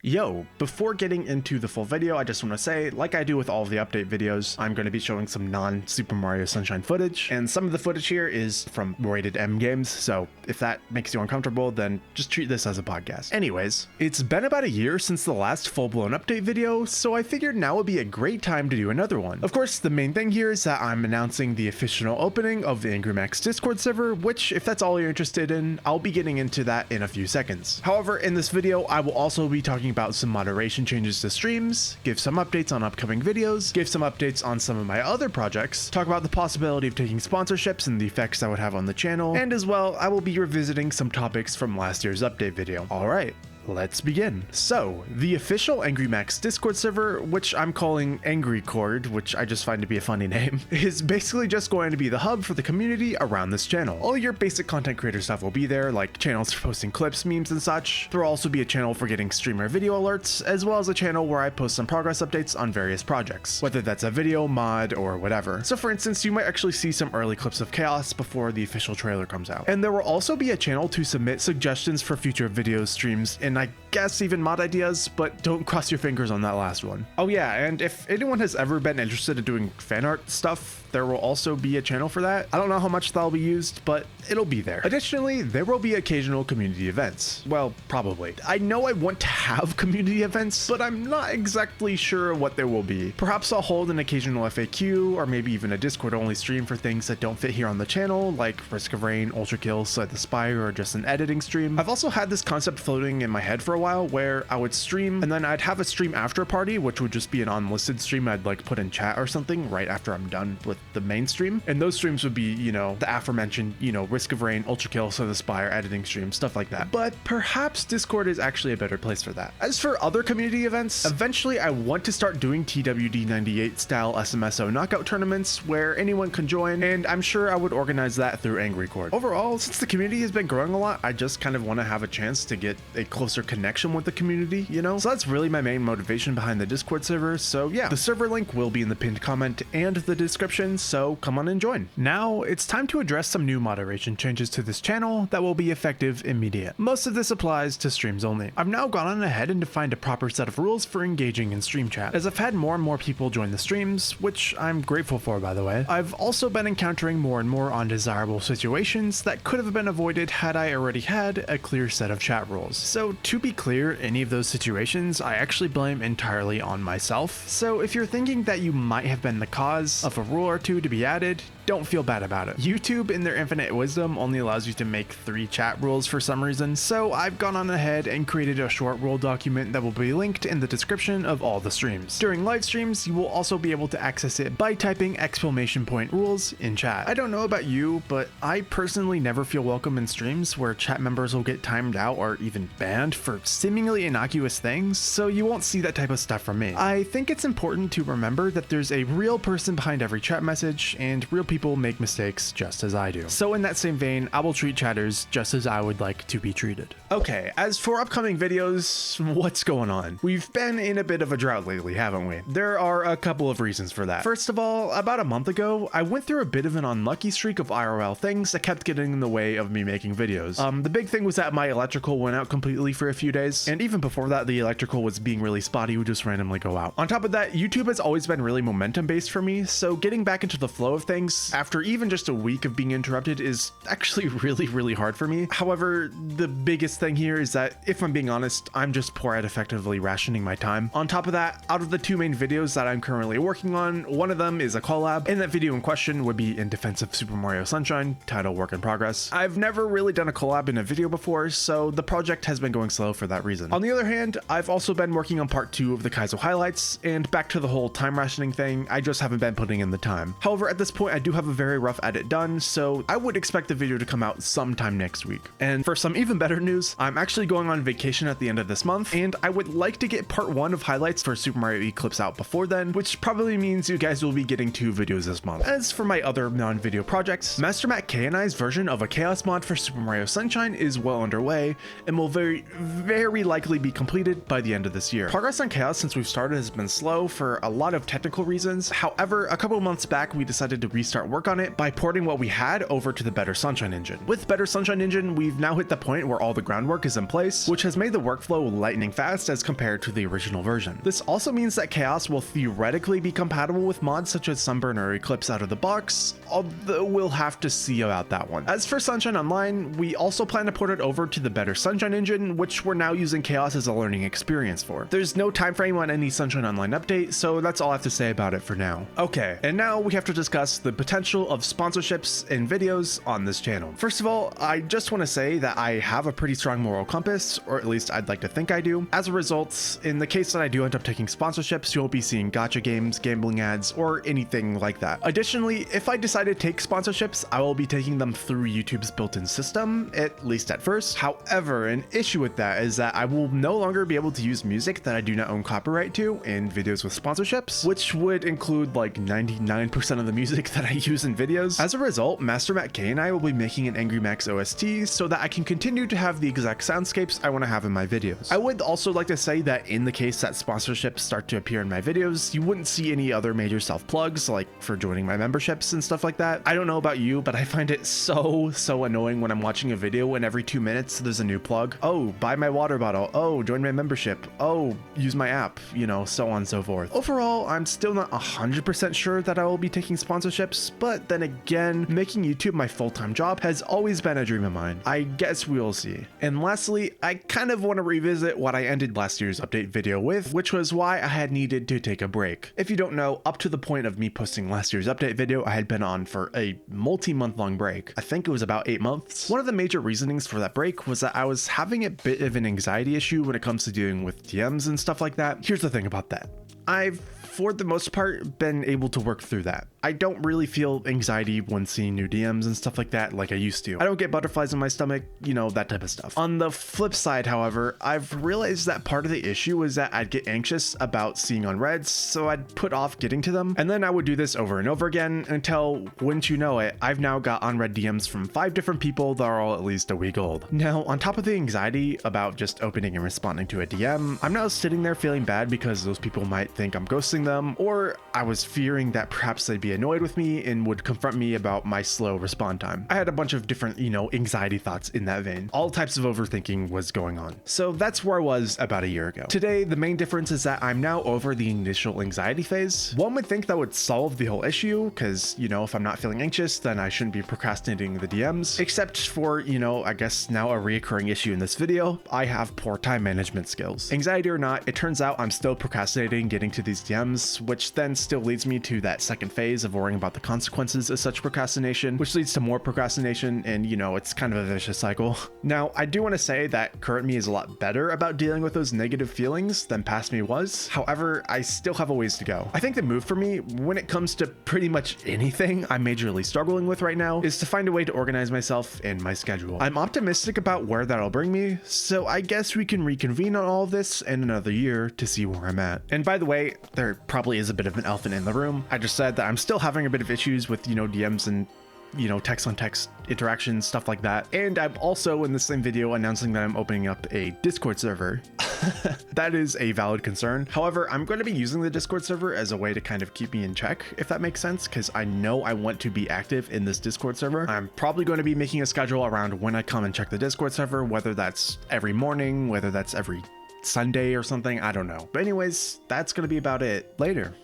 Yo, before getting into the full video, I just want to say, like I do with all of the update videos, I'm going to be showing some non-Super Mario Sunshine footage, and some of the footage here is from rated M games, so if that makes you uncomfortable, then just treat this as a podcast. Anyways, it's been about a year since the last full-blown update video, so I figured now would be a great time to do another one. Of course, the main thing here is that I'm announcing the official opening of the Angry Max Discord server, which, if that's all you're interested in, I'll be getting into that in a few seconds. However, in this video, I will also be talking about some moderation changes to streams, give some updates on upcoming videos, give some updates on some of my other projects, talk about the possibility of taking sponsorships and the effects that would have on the channel, and as well, I will be revisiting some topics from last year's update video. Alright, let's begin. So, the official Angry Max Discord server, which I'm calling Angry Cord, which I just find to be a funny name, is basically just going to be the hub for the community around this channel. All your basic content creator stuff will be there, like channels for posting clips, memes, and such. There will also be a channel for getting streamer video alerts, as well as a channel where I post some progress updates on various projects, whether that's a video, mod, or whatever. So for instance, you might actually see some early clips of Chaos before the official trailer comes out. And there will also be a channel to submit suggestions for future videos, streams, and I guess even mod ideas, but don't cross your fingers on that last one. Oh yeah, and if anyone has ever been interested in doing fan art stuff, there will also be a channel for that. I don't know how much that'll be used, but it'll be there. Additionally, there will be occasional community events. Well, probably. I know I want to have community events, but I'm not exactly sure what there will be. Perhaps I'll hold an occasional FAQ, or maybe even a Discord only stream for things that don't fit here on the channel, like Risk of Rain, ULTRAKILL, Slay the Spire, or just an editing stream. I've also had this concept floating in my head for a while where I would stream and then I'd have a stream after party, which would just be an unlisted stream I'd like put in chat or something right after I'm done with the main stream. And those streams would be, you know, the aforementioned, you know, Risk of Rain, ULTRAKILL, Slay the Spire, editing stream, stuff like that. But perhaps Discord is actually a better place for that. As for other community events, eventually I want to start doing TWD98 style SMSO knockout tournaments where anyone can join, and I'm sure I would organize that through Angry Cord. Overall, since the community has been growing a lot, I just kind of want to have a chance to get a closer connection with the community, you know? So that's really my main motivation behind the Discord server. So yeah, the server link will be in the pinned comment and the description, so come on and join. Now, it's time to address some new moderation changes to this channel that will be effective immediate. Most of this applies to streams only. I've now gone on ahead and defined a proper set of rules for engaging in stream chat. As I've had more and more people join the streams, which I'm grateful for by the way, I've also been encountering more and more undesirable situations that could have been avoided had I already had a clear set of chat rules. So to be clear, any of those situations I actually blame entirely on myself. So if you're thinking that you might have been the cause of a rule or two to be added, don't feel bad about it. YouTube, in their infinite wisdom, only allows you to make 3 chat rules for some reason, so I've gone on ahead and created a short rule document that will be linked in the description of all the streams. During live streams, you will also be able to access it by typing !rules in chat. I don't know about you, but I personally never feel welcome in streams where chat members will get timed out or even banned for seemingly innocuous things, so you won't see that type of stuff from me. I think it's important to remember that there's a real person behind every chat message, and real people make mistakes just as I do. So in that same vein, I will treat chatters just as I would like to be treated. Okay, as for upcoming videos, what's going on? We've been in a bit of a drought lately, haven't we? There are a couple of reasons for that. First of all, about a month ago, I went through a bit of an unlucky streak of IRL things that kept getting in the way of me making videos. The big thing was that my electrical went out completely for a few days, and even before that, the electrical was being really spotty, would just randomly go out. On top of that, YouTube has always been really momentum based for me, so getting back into the flow of things after even just a week of being interrupted is actually really hard for me. However, the biggest thing here is that, if I'm being honest, I'm just poor at effectively rationing my time. On top of that, out of the 2 main videos that I'm currently working on, one of them is a collab, and that video in question would be in defense of Super Mario Sunshine, title work in progress. I've never really done a collab in a video before, so the project has been going slow for that reason. On the other hand, I've also been working on part 2 of the Kaizo highlights, and back to the whole time rationing thing, I just haven't been putting in the time. However, at this point, I do have a very rough edit done, so I would expect the video to come out sometime next week. And for some even better news, I'm actually going on vacation at the end of this month, and I would like to get part 1 of highlights for Super Mario Eclipse out before then, which probably means you guys will be getting 2 videos this month. As for my other non-video projects, Master Matt K and I's version of a Chaos mod for Super Mario Sunshine is well underway, and will very likely be completed by the end of this year. Progress on Chaos since we've started has been slow for a lot of technical reasons. However, a couple months back, we decided to restart start work on it by porting what we had over to the Better Sunshine engine. With Better Sunshine engine, we've now hit the point where all the groundwork is in place, which has made the workflow lightning fast as compared to the original version. This also means that Chaos will theoretically be compatible with mods such as Sunburn or Eclipse out of the box, although we'll have to see about that one. As for Sunshine Online, we also plan to port it over to the Better Sunshine engine, which we're now using Chaos as a learning experience for. There's no time frame on any Sunshine Online update, so that's all I have to say about it for now. Okay, and now we have to discuss the potential of sponsorships and videos on this channel. First of all, I just want to say that I have a pretty strong moral compass, or at least I'd like to think I do. As a result, in the case that I do end up taking sponsorships, you won't be seeing gacha games, gambling ads, or anything like that. Additionally, if I decide to take sponsorships, I will be taking them through YouTube's built-in system, at least at first. However, an issue with that is that I will no longer be able to use music that I do not own copyright to in videos with sponsorships, which would include like 99% of the music that I use in videos. As a result, Master Matt K and I will be making an Angry Max OST so that I can continue to have the exact soundscapes I want to have in my videos. I would also like to say that in the case that sponsorships start to appear in my videos, you wouldn't see any other major self-plugs like for joining my memberships and stuff like that. I don't know about you, but I find it so annoying when I'm watching a video and every 2 minutes there's a new plug. Oh, buy my water bottle. Oh, join my membership. Oh, use my app, you know, so on and so forth. Overall, I'm still not 100% sure that I will be taking sponsorships, but then again, making YouTube my full-time job has always been a dream of mine. I guess we'll see. And lastly, I kind of want to revisit what I ended last year's update video with, which was why I had needed to take a break. If you don't know, up to the point of me posting last year's update video, I had been on for a multi-month long break. I think it was about 8 months. One of the major reasonings for that break was that I was having a bit of an anxiety issue when it comes to dealing with DMs and stuff like that. Here's the thing about that. I've, for the most part, been able to work through that. I don't really feel anxiety when seeing new DMs and stuff like that like I used to. I don't get butterflies in my stomach, you know, that type of stuff. On the flip side, however, I've realized that part of the issue is that I'd get anxious about seeing unreads, so I'd put off getting to them. And then I would do this over and over again until, wouldn't you know it, I've now got unread DMs from 5 different people that are all at least a week old. Now, on top of the anxiety about just opening and responding to a DM, I'm now sitting there feeling bad because those people might think I'm ghosting them, or I was fearing that perhaps they'd be annoyed with me and would confront me about my slow respond time. I had a bunch of different, you know, anxiety thoughts in that vein. All types of overthinking was going on. So that's where I was about a year ago. Today, the main difference is that I'm now over the initial anxiety phase. One would think that would solve the whole issue, because, you know, if I'm not feeling anxious, then I shouldn't be procrastinating the DMs. Except for, you know, I guess now a reoccurring issue in this video, I have poor time management skills. Anxiety or not, it turns out I'm still procrastinating getting to these DMs, which then still leads me to that second phase of worrying about the consequences of such procrastination, which leads to more procrastination, and you know, it's kind of a vicious cycle. Now, I do want to say that current me is a lot better about dealing with those negative feelings than past me was. However, I still have a ways to go. I think the move for me, when it comes to pretty much anything I'm majorly struggling with right now, is to find a way to organize myself and my schedule. I'm optimistic about where that'll bring me, so I guess we can reconvene on all of this in another year to see where I'm at. And by the way, there probably is a bit of an elephant in the room. I just said that I'm still having a bit of issues with, you know, DMs and, you know, text on text interactions, stuff like that. And I'm also in the same video announcing that I'm opening up a Discord server. That is a valid concern. However, I'm going to be using the Discord server as a way to kind of keep me in check, if that makes sense, because I know I want to be active in this Discord server. I'm probably going to be making a schedule around when I come and check the Discord server, whether that's every morning, whether that's every Sunday or something, I don't know. But anyways, that's going to be about it. Later.